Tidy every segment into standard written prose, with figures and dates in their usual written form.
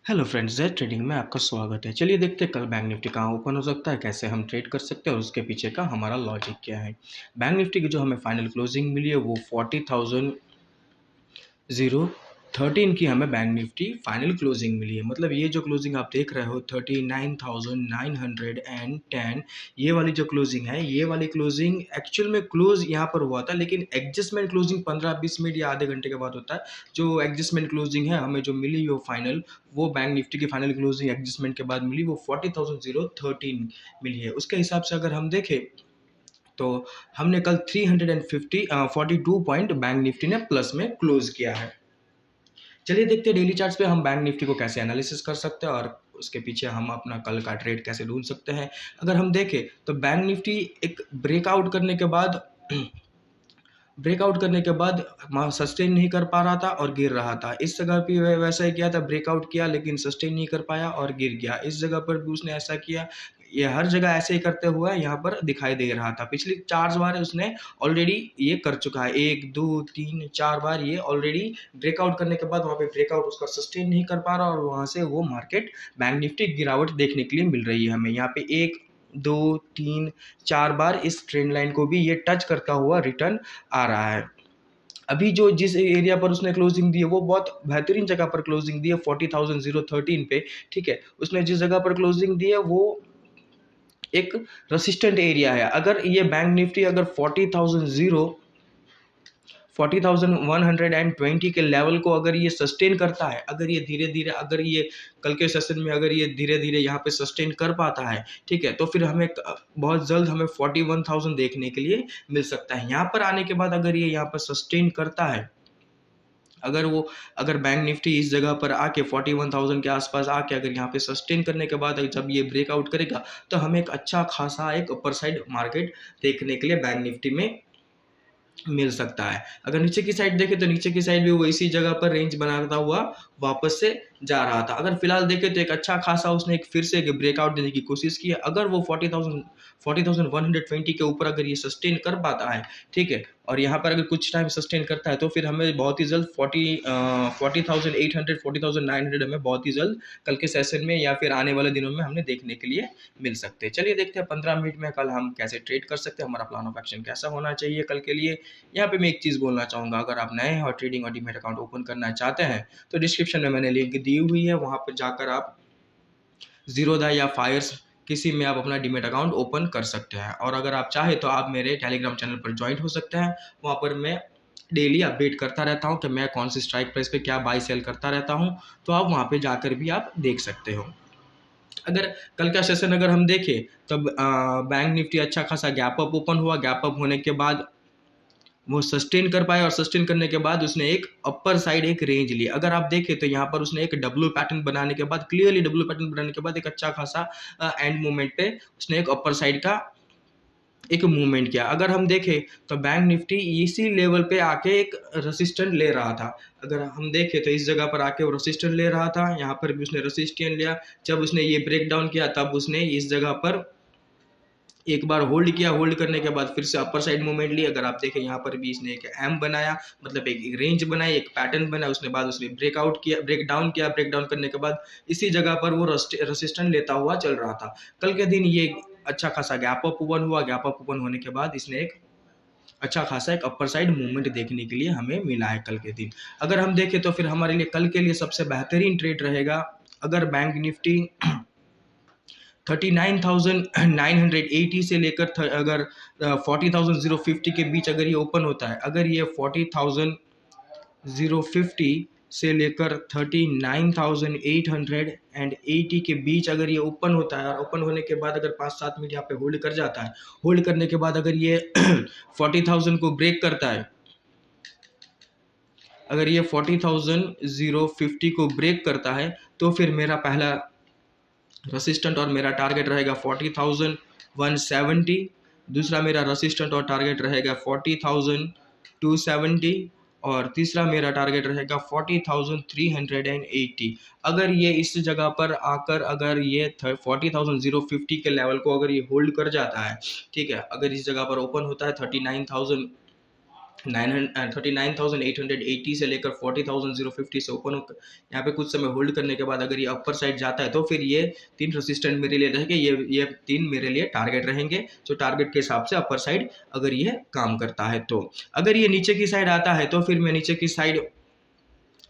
Hello friends, Z trading में आपका स्वागत है। चलिए देखते हैं कल बैंक निफ्टी कहाँ ओपन हो सकता है, कैसे हम ट्रेड कर सकते हैं और उसके पीछे का हमारा लॉजिक क्या है। बैंक निफ्टी की जो हमें फाइनल क्लोजिंग मिली है वो 40,013 की हमें बैंक निफ्टी फाइनल क्लोजिंग मिली है। मतलब ये जो क्लोजिंग आप देख रहे हो 39,910, ये वाली जो क्लोजिंग है, ये वाली क्लोजिंग एक्चुअल में क्लोज यहाँ पर हुआ था, लेकिन एडजस्टमेंट क्लोजिंग 15-20 मिनट या आधे घंटे के बाद होता है। जो एडजस्टमेंट क्लोजिंग है हमें जो मिली वो फाइनल, वो बैंक निफ्टी की फाइनल क्लोजिंग एडजस्टमेंट के बाद मिली, वो 40,013 मिली है। उसके हिसाब से अगर हम देखें तो हमने कल 42 पॉइंट बैंक निफ्टी ने प्लस में क्लोज किया है। चलिए देखते हैं डेली चार्ट्स पे हम बैंक निफ्टी को कैसे एनालिसिस कर सकते हैं और उसके पीछे हम अपना कल का ट्रेड कैसे ढूंढ सकते हैं। अगर हम देखें तो बैंक निफ्टी एक ब्रेकआउट करने के बाद सस्टेन नहीं कर पा रहा था और गिर रहा था। इस जगह पे वैसा ही किया था, ब्रेकआउट किया लेकिन सस्टेन नहीं कर पाया और गिर गया। इस जगह पर भी उसने ऐसा किया। ये हर जगह ऐसे ही करते हुए यहाँ पर दिखाई दे रहा था। पिछली 4 बार उसने ऑलरेडी ये कर चुका है, 1 2 3 4 बार ये ऑलरेडी ब्रेकआउट करने के बाद वहाँ पे ब्रेकआउट उसका सस्टेन नहीं कर पा रहा और वहाँ से वो मार्केट बैंक निफ्टी गिरावट देखने के लिए मिल रही है हमें। यहाँ पे 1 2 3 4 बार इस ट्रेंड लाइन को भी ये टच करता हुआ रिटर्न आ रहा है। अभी जो जिस एरिया पर उसने क्लोजिंग दी है वो बहुत बेहतरीन जगह पर क्लोजिंग दी है, 40,013 पे। ठीक है, उसने जिस जगह पर क्लोजिंग दी है वो एक रेसिस्टेंट एरिया है। अगर ये बैंक निफ्टी अगर 40,120 के लेवल को अगर ये सस्टेन करता है, अगर ये धीरे धीरे, अगर ये कल के सेशन में अगर ये धीरे धीरे यहाँ पे सस्टेन कर पाता है, ठीक है, तो फिर हमें बहुत जल्द हमें 41,000 देखने के लिए मिल सकता है। यहाँ पर आने के बाद अगर ये यहाँ पर सस्टेन करता है, अगर बैंक निफ्टी इस जगह पर आके 41,000 के आसपास आके अगर यहाँ पे सस्टेन करने के बाद जब ये ब्रेकआउट करेगा तो हमें एक अच्छा खासा एक अपर साइड मार्केट देखने के लिए बैंक निफ्टी में मिल सकता है। अगर नीचे की साइड देखें तो नीचे की साइड भी वो इसी जगह पर रेंज बनाता हुआ वापस से जा रहा था। अगर फिलहाल देखें तो एक अच्छा खासा उसने एक फिर से एक ब्रेकआउट देने की कोशिश की है। अगर वो 40,120 के ऊपर अगर ये सस्टेन कर पाता है, ठीक है, और यहाँ पर अगर कुछ टाइम सस्टेन करता है तो फिर हमें बहुत ही जल्द 40,800 40,900 हमें बहुत ही जल्द कल के सेशन में या फिर आने वाले दिनों में हमने देखने के लिए मिल सकते हैं। चलिए देखते हैं 15 मिनट में कल हम कैसे ट्रेड कर सकते हैं, हमारा प्लान ऑफ एक्शन कैसा होना चाहिए कल के लिए। यहाँ पे मैं एक चीज़ बोलना चाहूँगा, अगर आप नए हैं और ट्रेडिंग और डीमैट अकाउंट ओपन करना चाहते हैं तो डिस्क्रिप्शन में मैंने लिंक दी हुई है, वहाँ पर जाकर आप ज़ीरोधा या फायर्स किसी में आप अपना डीमैट अकाउंट ओपन कर सकते हैं। और अगर आप चाहें तो आप मेरे टेलीग्राम चैनल पर ज्वाइन हो सकते हैं। वहाँ पर मैं डेली अपडेट करता रहता हूँ कि मैं कौन सी स्ट्राइक प्राइस पे क्या बाई सेल करता रहता हूँ, तो आप वहाँ पे जाकर भी आप देख सकते हो। अगर कल का सेशन अगर हम देखें तब बैंक निफ्टी अच्छा खासा गैप अप ओपन हुआ। गैप अप होने के बाद वो सस्टेन कर पाया और सस्टेन करने के बाद उसने एक अपर साइड एक रेंज ली। अगर आप देखें तो यहाँ पर उसने एक डब्ल्यू पैटर्न बनाने के बाद, क्लियरली डब्ल्यू पैटर्न बनाने के बाद एक अच्छा खासा एंड मूवमेंट पे उसने एक अपर साइड का एक मूवमेंट किया। अगर हम देखें तो बैंक निफ्टी इसी लेवल पे आके एक रेसिस्टेंट ले रहा था। अगर हम देखें तो इस जगह पर आके वो रेसिस्टेंट ले रहा था, यहाँ पर भी उसने रेसिस्टेंट लिया। जब उसने ये ब्रेक डाउन किया तब उसने इस जगह पर एक बार होल्ड किया, होल्ड करने के बाद फिर से अपर साइड मूवमेंट ली। अगर आप देखें यहाँ पर भी इसने एक एम बनाया, मतलब एक रेंज बनाई, एक पैटर्न बनाया। उसने बाद उसने ब्रेकआउट किया, ब्रेक डाउन किया। ब्रेक डाउन करने के बाद इसी जगह पर वो रेसिस्टेंस लेता हुआ चल रहा था। कल के दिन ये अच्छा खासा गैप अप ओपन हुआ। गैप अप ओपन होने के बाद इसने एक अच्छा खासा एक अपर साइड मूवमेंट देखने के लिए हमें मिला है कल के दिन। अगर हम देखें तो फिर हमारे लिए कल के लिए सबसे बेहतरीन ट्रेड रहेगा, अगर बैंक निफ्टी 39,980 से लेकर अगर 40,050 के बीच अगर ये ओपन होता है, अगर ये 40,050 से लेकर 39,880 के बीच अगर ये ओपन होता है और ओपन होने के बाद अगर 5-7 मिनट यहाँ पे होल्ड कर जाता है, होल्ड करने के बाद अगर ये 40,000 को ब्रेक करता है, अगर ये 40,050 को ब्रेक करता है तो फिर मेरा पहला रेसिस्टेंट और मेरा टारगेट रहेगा 40,170। दूसरा मेरा रेसिस्टेंट और टारगेट रहेगा 40,270 और तीसरा मेरा टारगेट रहेगा 40,380। अगर ये इस जगह पर आकर अगर ये 40,050 के लेवल को अगर ये होल्ड कर जाता है, ठीक है, अगर इस जगह पर ओपन होता है 39,000 39,880 से लेकर 40,050 से ओपन होकर यहाँ पे कुछ समय होल्ड करने के बाद अगर ये अपर साइड जाता है तो फिर ये 3 रेसिस्टेंट मेरे लिए रहेंगे, ये 3 मेरे लिए टारगेट रहेंगे, जो टारगेट के हिसाब से अपर साइड अगर ये काम करता है तो। अगर ये नीचे की साइड आता है तो फिर मैं नीचे की साइड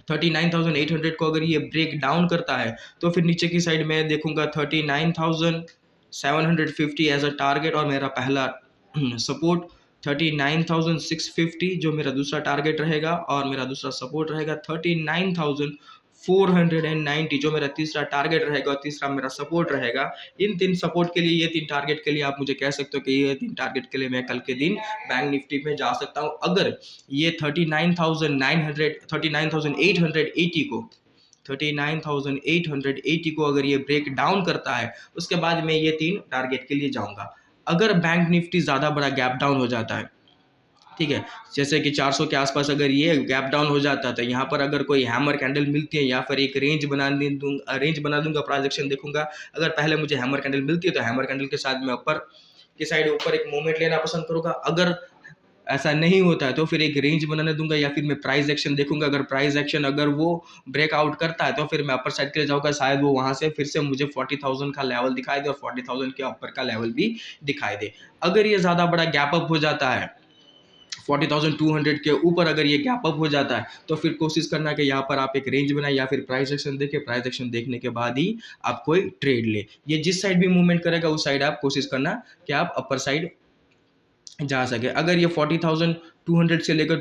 39,800 को अगर ये ब्रेक डाउन करता है तो फिर नीचे की साइड में देखूंगा 39,750 एज अ टारगेट, और मेरा पहला सपोर्ट 39,650 जो मेरा दूसरा टारगेट रहेगा, और मेरा दूसरा सपोर्ट रहेगा 39,490 जो मेरा तीसरा टारगेट रहेगा और तीसरा मेरा सपोर्ट रहेगा। इन 3 सपोर्ट के लिए, ये 3 टारगेट के लिए आप मुझे कह सकते हो कि ये 3 टारगेट के लिए मैं कल के दिन बैंक निफ्टी में जा सकता हूँ। अगर ये 39,880 को अगर ये ब्रेक डाउन करता है, उसके बाद मैं ये 3 टारगेट के लिए जाऊंगा। अगर बैंक निफ्टी ज़्यादा बड़ा गैप डाउन हो जाता है, ठीक है, जैसे कि 400 के आसपास अगर ये गैप डाउन हो जाता है तो यहाँ पर अगर कोई हैमर कैंडल मिलती है या फिर एक रेंज बना दूंगा, प्राइस एक्शन देखूंगा। अगर पहले मुझे हैमर कैंडल मिलती है तो हैमर कैंडल के साथ मैं ऊपर की साइड ऊपर एक मूवमेंट लेना पसंद करूंगा। अगर ऐसा नहीं होता है तो फिर एक रेंज बनाने दूंगा या फिर मैं प्राइस एक्शन देखूंगा। अगर प्राइस एक्शन अगर वो ब्रेकआउट करता है तो फिर मैं अपर साइड के लिए जाऊंगा, शायद वो वहां से फिर से मुझे 40,000 का लेवल दिखाई दे और 40,000 के ऊपर का लेवल भी दिखाई दे। अगर ये ज़्यादा बड़ा गैप अप हो जाता है 40,200 के ऊपर, अगर ये गैप अप हो जाता है तो फिर कोशिश करना कि यहाँ पर आप एक रेंज बनाए या फिर प्राइस एक्शन देखें। प्राइस एक्शन देखने के बाद ही आप कोई ट्रेड ले। ये जिस साइड भी मूवमेंट करेगा उस साइड आप कोशिश करना कि आप अपर साइड जा सके। अगर ये 40,200 से लेकर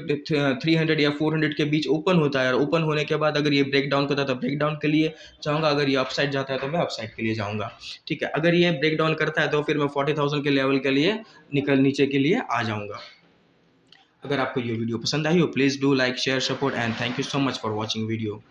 300 या 400 के बीच ओपन होता है और ओपन होने के बाद अगर ये ब्रेक डाउन करता है तो ब्रेक डाउन के लिए जाऊंगा। अगर ये अपसाइड जाता है तो मैं अपसाइड के लिए जाऊंगा, ठीक है। अगर ये ब्रेक डाउन करता है तो फिर मैं 40,000 के लेवल के लिए नीचे के लिए आ जाऊंगा। अगर आपको ये वीडियो पसंद आई हो, please do like, share, support, and thank you so much for watching video.